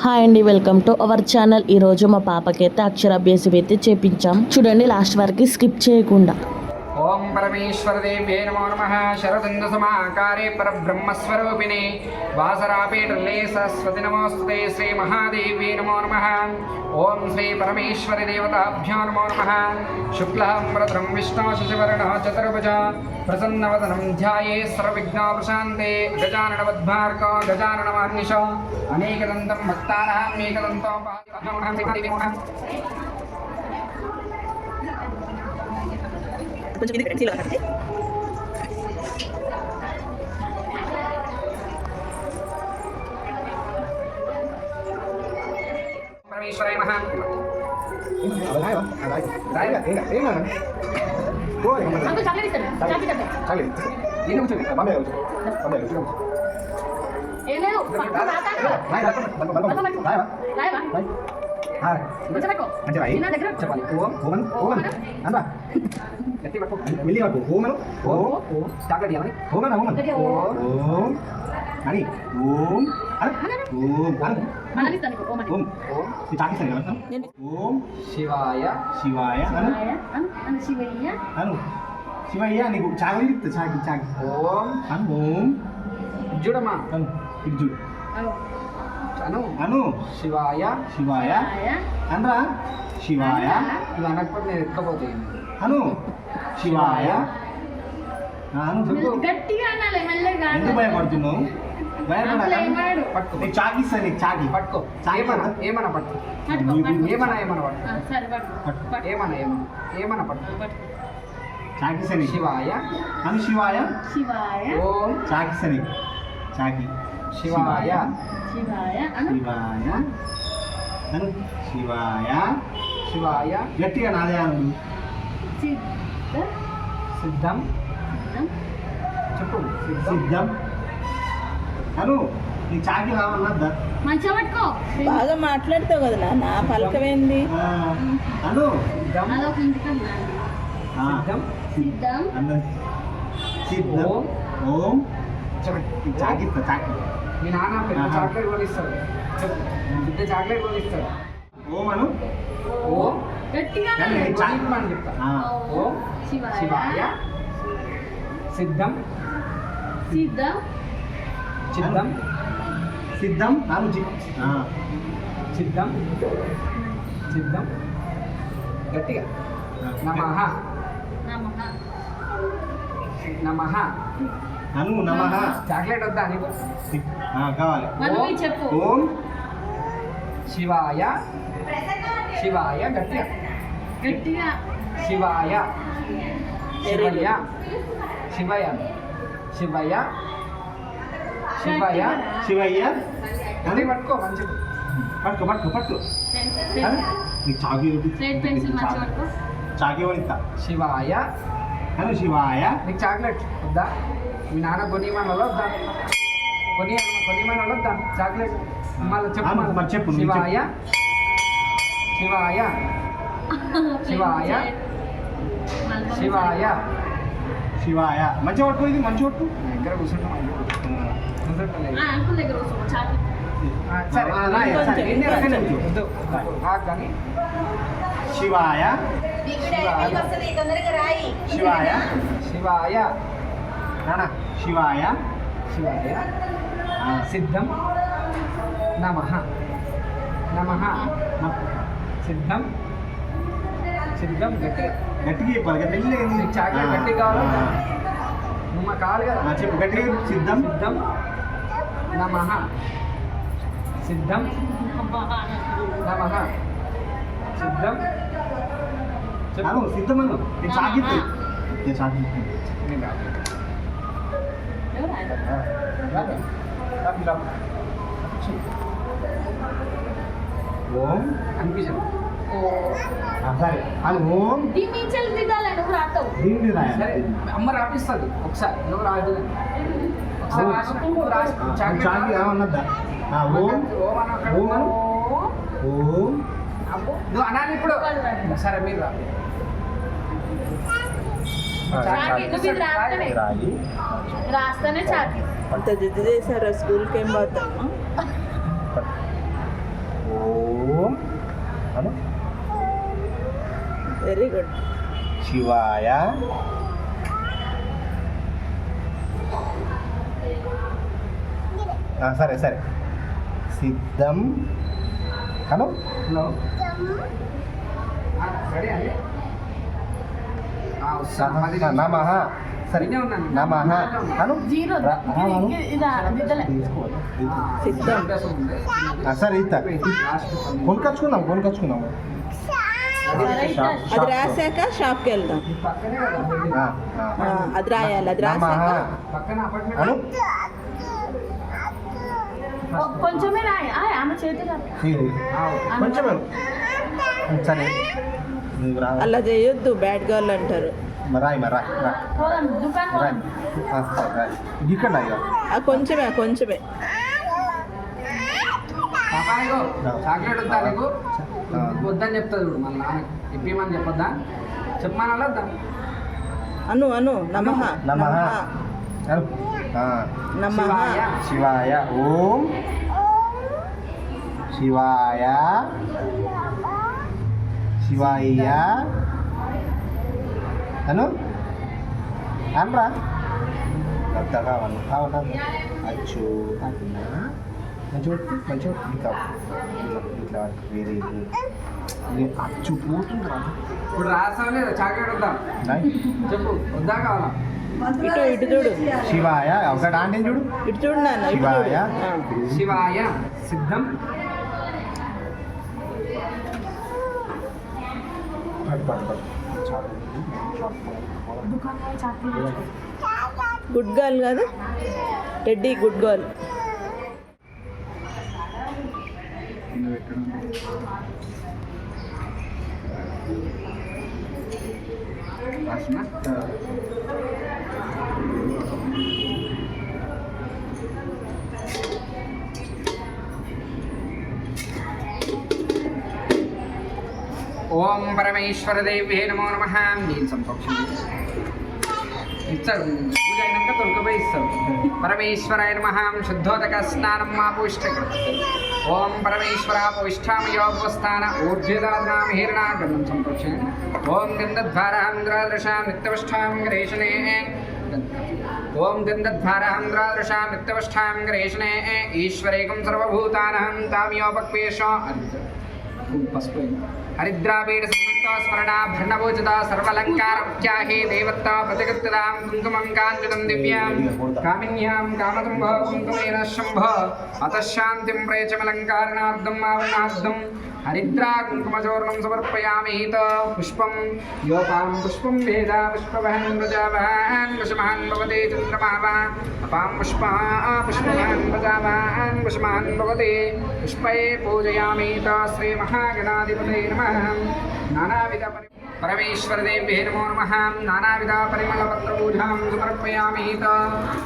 Hi అండి, welcome to our channel. ఈరోజు మా పాపకైతే అక్షరాభ్యాసం అయితే చేపించాం. చూడండి లాస్ట్ వరకు స్కిప్ చేయకుండా. ఓం పరమేశ్వరదేవ్యై నమో నమః. శరదంద సమాకారే పరబ్రహ్మస్వరూపిణి వాసరాపీఠలే సరస్వతి నమోస్తుతే. శ్రీ మహాదేవ్యై నమో నమః. ఓం శ్రీ పరమేశ్వరి దేవతాభ్యో నమో నమః. శుక్లాంబరధరం విష్ణో శశివర్ణో చతుర్భుజ ప్రసన్నవదనం ధ్యాయే సర్వవిఘ్నోపశాంతే. గజాననవద్భార్గో గజాననమహర్నిశో అనేకదంతం భక్తానాం ఏకదంతో కొంచెం ఇది పెన్సిల్ అన్నది పరమేశ్వరాయ నమః. శివాయ శివాయ శివయ్య నీకు చాకి చెప్తా. చాకి చాకి ఓం ఓం జుడమా అను ఇటు చూడు. అను అను శివాయ శివాయ అనరా. శివాయ ఇలా అనకపోతే నేను ఎక్కపోతే అను శివాయ. అను చెప్పు. గట్టిగా అనాలి మెల్లగా. ఎందుకు భయపడుతున్నావు? భయపడాలి. పట్టుకో నీకు చాకి ఇస్తా. నీకు చాకి పట్టుకో. చాకి ఏమన్నా ఏమన్నా పట్టుకో. ఏమన్నా ఏమన్నా పట్టుకో. సరే పట్టు. ఏమన్నా ఏమన్నా ఏమన్నా పట్టుకో. చాకి ఇస్తా నీకు. శివాయ అను శివాయ శివాయ ఓం చాకి ఇస్తా నీకు. చాకి శివాయ శివాయ అను శివాయ అను శివాయ. శివాయ గట్టిగా నాదే అను. సిద్ధ సిద్ధం చెప్పు. సిద్ధం అను. నీ చాకి రావన్నద్దా. మంచిగా పట్టుకో. బాగా మాట్లాడతావు కదా నాన్న, పలకవేంది? అను సిద్ధం అదొక ఇంటికి ఉండాలి. సిద్ధం సిద్ధం అన్న సిద్ధం ఓం. ఓం చెప్పు. నీ చాకి ఇస్తా. చాకి మీ నాన్న పెద్ద ఆహా. చాక్లెట్ కొనిస్తాడు. చెప్పు. పెద్ద చాక్లెట్ కొనిస్తాడు. ఓం అను. ఓం గట్టిగా కానీ అనాలి. నీ చాకి అని చెప్తా. ఓం శివాయ శివాయ సిద్ధం సిద్ధం చిద్దం సిద్ధం అను చిద్దం చిద్దం గట్టిగా నమః నమః నమః. అను నమః. చాక్లెట్ వద్దా నీకు? కావాలి. మనవి చెప్పు. ఓం శివాయ శివాయ గట్టిగా గట్టిగా శివాయ శివయ్య శివయ్య శివయ్య శివయ్య శివయ్య అదే పట్టుకో మంచిగా. పట్టుకో పట్టుకో పట్టుకో. నీకు చాకి రెడ్ పెన్సిల్ మంచిగా పట్టుకో. చాకి వనిస్తా. శివాయ అను శివాయ. నీకు చాక్లెట్ వద్దా? మీ నాన్న కొనిమనలో వద్దా? కొనిమనలో వద్దా చాక్లెట్? మళ్ళీ చెప్పు. అను, మరి చెప్పు, నువ్వు శివాయ శివాయ శివాయ శివాయ శివాయ. మంచిగా పట్టుకో. ఇది మంచిగా పట్టుకో. దగ్గర కూర్చుంటాం. అంకుల్ దగ్గర కూర్చో. చాక్లెట్ సరే సరే. ఎన్ని రకాలు వద్దు కానీ శివాయ శివాయ శివాయ నాన్న శివాయ శివాయ సిద్ధం నమః నమః సిద్ధం సిద్ధం గట్టిగా గట్టిగా చెప్పాలి. గట్టిగా నీకు చాక్లెట్ గట్టిగా కావాలా? నువ్వు మా కాదు కదా. చెప్పు గట్టిగా. సిద్ధం సిద్ధం నమః సిద్ధం నమః సిద్ధం అను సిద్ధం అను. నీకు చాకి ఇస్తా. నేను చాకి ఇస్తా. ఓం అనిపించదు. సరే అను ఓం దిమించలు దిద్దాలి. నువ్వు రాస్తావు. దీన్ని సరే రాయాలి. అమ్మ రాపిస్తుంది ఒకసారి. నువ్వు రాదు ఒకసారి రాసి నువ్వు రాసి చాకి చాక్లెట్ రావన్నద్దా. ఓం ఓం అను అక్కడ. ఓం అను. ఓం అబ్బో, నువ్వు అనాలి ఇప్పుడు. సరే మీరు రా. చాకి నువ్వు ఇది రాస్తానే. రాయి. రాస్తానే చాకి. అంత జిద్దు చేశారా? స్కూల్కి ఏం పోతామా? అను వెరీ గుడ్. శివాయ సరే సరే సిద్ధం అను హలో రెడీ అండి వస్తాను 10 నిమిషాలు. నమః సరే ఇదే ఉన్నాను. నమః అను జీరో అను దిద్దలే సిద్ధం. అభ్యాసం ఉంది. సరే ఇత లాస్ట్ కొనుకొచ్చుకుందాం అది రాశాక షాప్కి వెళ్దాం. పక్కనే కదా అది రాయాలి. అది నమః రాశాక పక్కన అపార్ట్మెంట్ అను కొంచెమే రాయి ఆమె చేతులు కొంచెం సరే నువ్వు రా అలా చేయొద్దు, బ్యాడ్ గర్ల్ అంటారు. రాయి పోదాం దుకాణం పోదాం. ఇక్కడ ఇక కొంచెమే పాపా నీకు చాక్లెట్ వద్దా నీకు వద్దని చెప్తా చూడు మన నాన్న ఇప్పిమని చెప్పొద్దా చెప్పమని వద్దా అను నమః నమః అను నమః శివాయ ఓం శివాయ శివాయ అను అనరా పెద్దగా కావాలి అచ్చు మంచిగా ఇంకా ఇట్లా వేరే అచ్చు పోతుంది ఇప్పుడు రాసావు లేదా చాక్లెట్ వద్దా చెప్పు వద్దా కావాలా ఇటు చూడు. శివాయ ఒక దాంట్లో చూడు ఇటు చూడు నాన్న, ఇటు చూడు. శివాయ శివాయ సిద్ధం గుడ్ గర్ల్ కాదు టెడ్డీ, గుడ్ గర్ల్. ఓం పరమేశ్వరదేవ్యే నమో నమః. నేను సంపక్షం ఇస్తారు పూజ అయినాక తొలకపోయి ఇస్తారు. పరమేశ్వరాయ నమః. శుద్ధోదక స్నానం మా పూష్టకృ. ఓం పరమేశ్వర పౌష్ఠామయోపస్థాన ఊర్ధ్వదానాం హీరణాగమం సంపక్షం. ఓం గంధద్వారాంధ్రాదృశాం నిత్యవష్టాం గరేషణే. ఓం గంధద్వారాం ద్రాదృశాం నిత్యవష్టాం గరేషణే. ఈశ్వరేకం సర్వభూతానాం తామియోపక్వేష. పసుపు హరిద్రాపీఠ సంయుక్త స్మరణాభరణభూషిత సర్వలంకారముఖ్యాహే దేవత్తా ప్రతిగత్తాం కుంకుమం కాంచనం దివ్యాం కామిన్యాం కామతుంభ కుంకుమేన శంభ అతశాంతిం ప్రేచమలంకారణార్థం ఆవరణార్థం హరిద్రా కుంకుమచూర్ణం సమర్పయామి. పుష్పం యోపాం పుష్పం వేద పుష్పవహన్ ప్రజావాన్ పుష్పమాన్ భవతే చంద్రమావా అపాం పుష్పవాన్ ప్రజావాన్ పుష్పమాన్ భవతే పుష్పే పూజయామి. శ్రీ మహాగణాధిపతే నమః. నానావిధ పరమేశ్వరదేవ్యే నమో నమః. నానావిధ పరిమళపత్రపూజాం సమర్పయామి.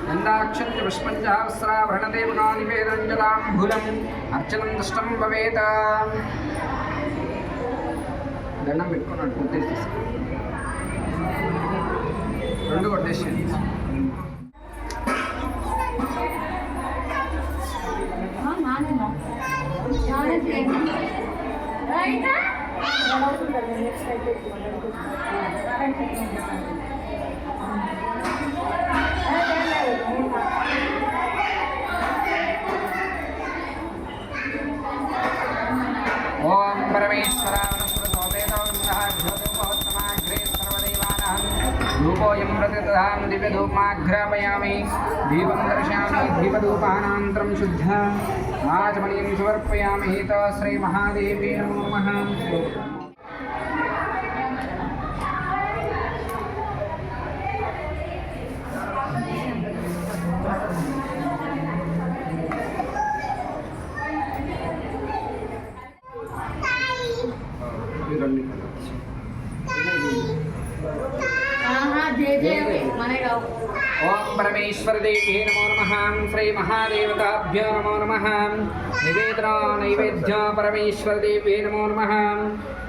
గంధాక్షంచ పుష్పంచ వస్త్రాభరణదేవనా నివేదం జలాంబులం అర్చనం దుష్టం భవేత్. దండం పెట్టుకున్నాడు కొట్టేసి రెండు కొట్టేసి ఓం పరమేశ్వర రూపోయం ప్రతిదధాం దివ్యధూమాఘ్రాపయామి. దీపం దర్శయామి. దీపధూపానంతరం శుద్ధ ఆచమనీయం సమర్పయామి. శ్రీ మహాదేవి నమో నమః. ఓం పరమేశ్వరదేవ్యే నమో నమః. శ్రీ మహాదేవతాభ్యో నమో నమః. నైవేద్య పరమేశ్వరదేవ్యే నమో నమః.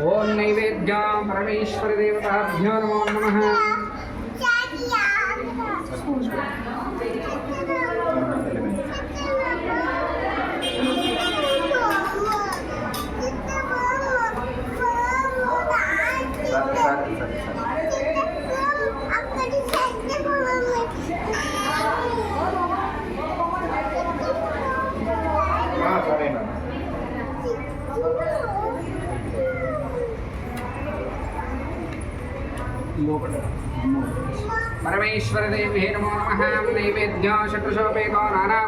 ఓం నైవేద్య పరమేశ్వరదేవతాభ్యో నమో నమః. परमेश्वर देवे नमो नमः नैवेद्य शतशोपेतो नाना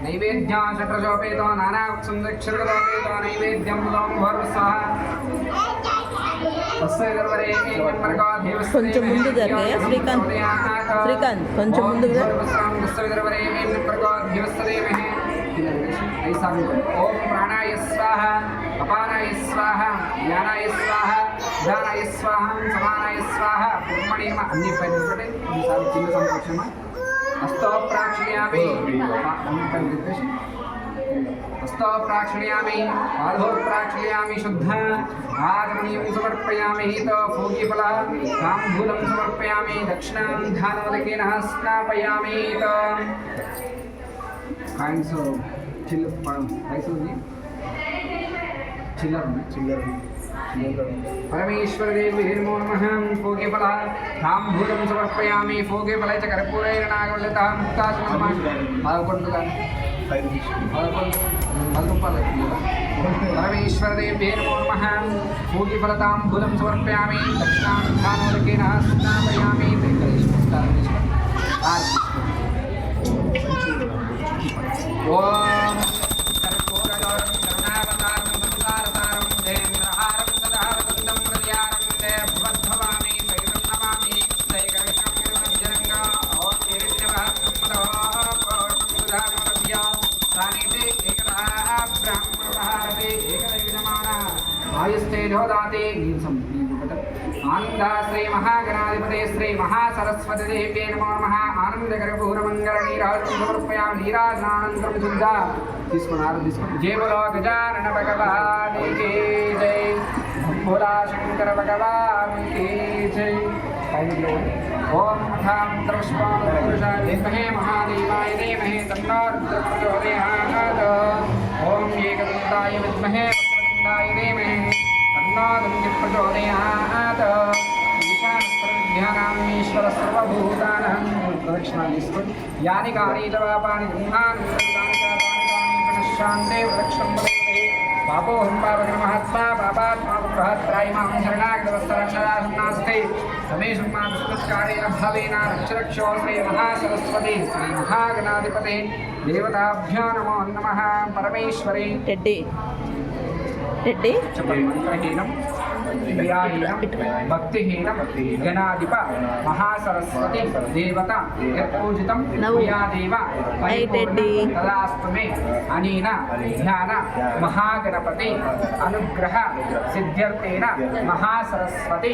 नैवेद्य शतशोपेतो नाना संरक्षणोपेतो नैवेद्यं కొంచెం ముందు జరగయ్యా శ్రీకాంత్ కొంచెం ముందు ओम प्राणाय स्वाहा अपानाय स्वाहा ज्ञानाय स्वाहा दानाय स्वाहा समानाय स्वाहा ब्रह्मणे नमः अन्य पदे ఈసారి చిన్న సంరక్షణ हस्तो प्राक्षणयामि हस्तो प्राक्षणयामि पादौ प्राक्षणयामि शुद्ध आचमनीयं समर्पयामि तो भोगीफल ताम्बूलं समर्पयामि दक्षिणां ध्यानोदकेन स्नापयामि तो काइंड्स चिल्लर परमेश्वर देवी नमो नमः भोगीफल ताम्बूलं समर्पयामि भोगीफल च कर्पूरेण नागवल्लितः मुक्ताचमनः पदకొండుగా 10 రూపాయలు परमेश्वर देवी नमो नमः भोगीफल ताम्बूलं समर्पयामि दक्षिणां ध्यानोदकेन स्नापयामि ओम कर्पूरगौरं करुणावतारं संसारसारं देन्द्रहारं सदा वसन्तं हृदयारं देवभवामि शैलं नमामि दैकविक्रं निर्मज्जनङ्गा ओम ईरिण्यवहस्कम्मदो पौर्णमुदानमव्या सानिते एकदा ब्रह्मणहारते एकदैविधमाना आयुस्तेजोदाते आनंद श्री महागणाधिपते श्री महासरस्वती देव्ये नमो नमः आनंदकरपूरमंगलनीराजं समर्पयामि नीराजनानन्तरं शुद्धा తీసుకున్నారు జయ బలో గజానన భగవానికి జై భోలా శంకర భగవానికి జై ఓం మంత్రపుష్పాయ విద్మహే మహాదేవాయ ధీమహి తన్నో రుద్రః ప్రచోదయాత్ ఓం ఏకదంతాయ విద్మహే వక్రతుండాయ ధీమహి तन्नो दैत्यः प्रचोदयात् ईशानस्वरविद्यानामीश्वर सर्वभूतानां प्रदक्षिणादिस्तु यानि कानि च पापानि ब्रह्माणि प्रणश्यान्ते प्रदक्षिणं वदन्ति पापोऽहं पापकृतमहात्मा पापात्मा बृहत्त्रायि मां शरणागतवत्सरक्षरासन्नास्ते समेषु मां दुष्कृत्कारेण भावेन रक्षरक्षो श्री महासरस्वती श्री महागणाधिपते देवताभ्यो नमो नमः परमेश्वरे టెడ్డీ मंत्रहीनम क्रियाहीनम भक्तिहीनम गणाधिप महासरस्वती देवता यत्पूजितं क्रियादेव तदास्तु मे अनेन ध्यान महागणपति अनुग्रह सिद्ध्यर्थेन महासरस्वती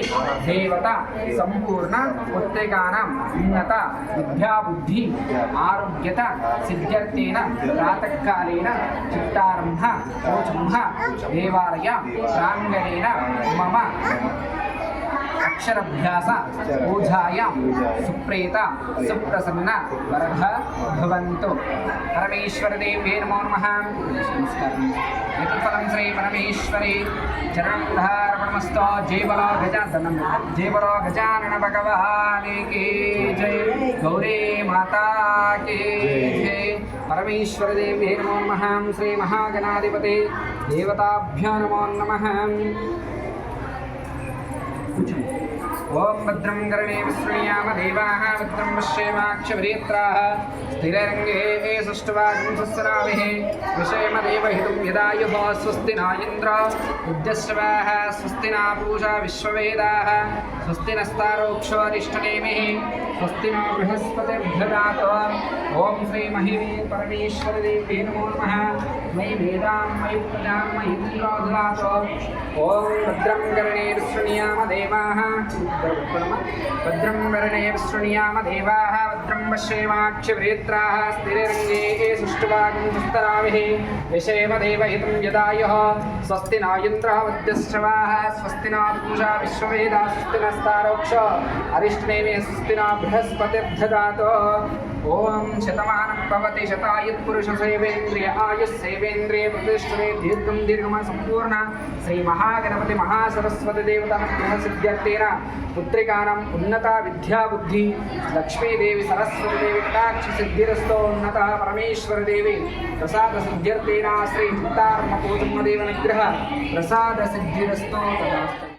देवता संपूर्ण पुत्रिकानां उन्नत विद्याबुद्धि आरोग्यता सिद्ध्यर्थेन प्रातःकालेन चित्तारम्भ रोचम्भ देवालय प्रांगणेन मम अक्षराभ्यास पूजायां सुप्रेता सुप्रसन्न वरद भवन्तु परमेश्वर देव्ये नमो नमः यत्फलं श्री परमेश्वरी चरणोद्धारमस्तु जय बलो गजानन भगवान की जय गौरी माता की जय परमेश्वर देव्ये नमो नमः श्री महागणाधिपते देवताभ्यो नमो नमः ओम भद्रं कर्णे विश्रुण्याम देवाः भद्रं पश्येमाक्षभिरेत्राः स्थिररङ्गे सुष्ठुवागं सुस्राविः विषेम देवहितं यदायुः स्वस्ति न इन्द्र उद्यश्रवाः स्वस्ति न पूषा विश्ववेदाः स्वस्ति नस्तारोक्षो अरिष्टनेमिः स्वस्ति न बृहस्पतिर्दधातु ओम श्री महिमे परमेश्वर देव्ये नमो नमः मयि वेदां मयि प्रजां मयि इन्द्रो ददातु ओम भद्रं कर्णे विश्रुण्याम देवाः भद्रं वर्णे विश्रुण्याम देवाः भद्रं पश्येमाक्षभिरेत्राः स्थिररङ्गे सुष्ठुवागं सुस्तराविः विषेम देवहितं यदायुः स्वस्ति न इन्द्रः वद्यश्रवाः स्वस्ति न पूषा विश्ववेदाः स्वस्ति नस्तारोक्षो अरिष्टनेमिः स्वस्ति न बृहस्पतिर्दधातु ओम शतमानं भवति शतायुत्पुरुषसेवेन्द्रिय आयुस्सेवेन्द्रिय प्रतिष्ठते दीर्घं दीर्घम सम्पूर्ण श्री महागणपति महासरस्वती देवता सिद्ध्यर्थेन पुत्रिकानां उन्नता विद्या बुद्धि लक्ष्मी देवी सरस्वती देवी कटाक्ष सिद्धिरस्तो उन्नता परमेश्वर देवी प्रसाद सिद्ध्यर्थेन श्री चित्तारम्भ पूजन्मदेव निग्रह प्रसाद सिद्धिरस्तो तदास्तु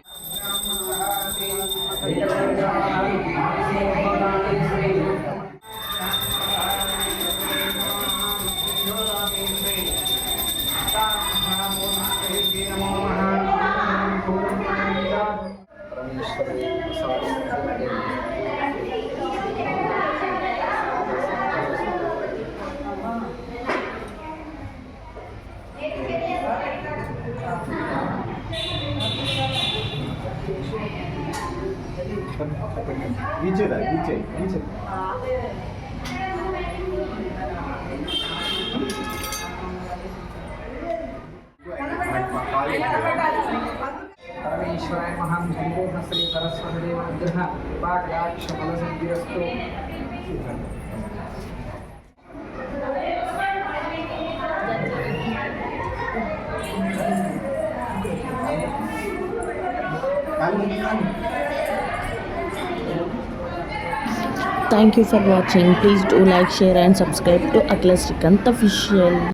గీచేదా గీచే గీచే परमेश्वराय महाभूतो श्री सरस्वती देव अनुग्रह पाकटाक्ष फलसिद्धिरस्तु Thank you for watching. Please do like, share and subscribe to Akhila Srikanth Official.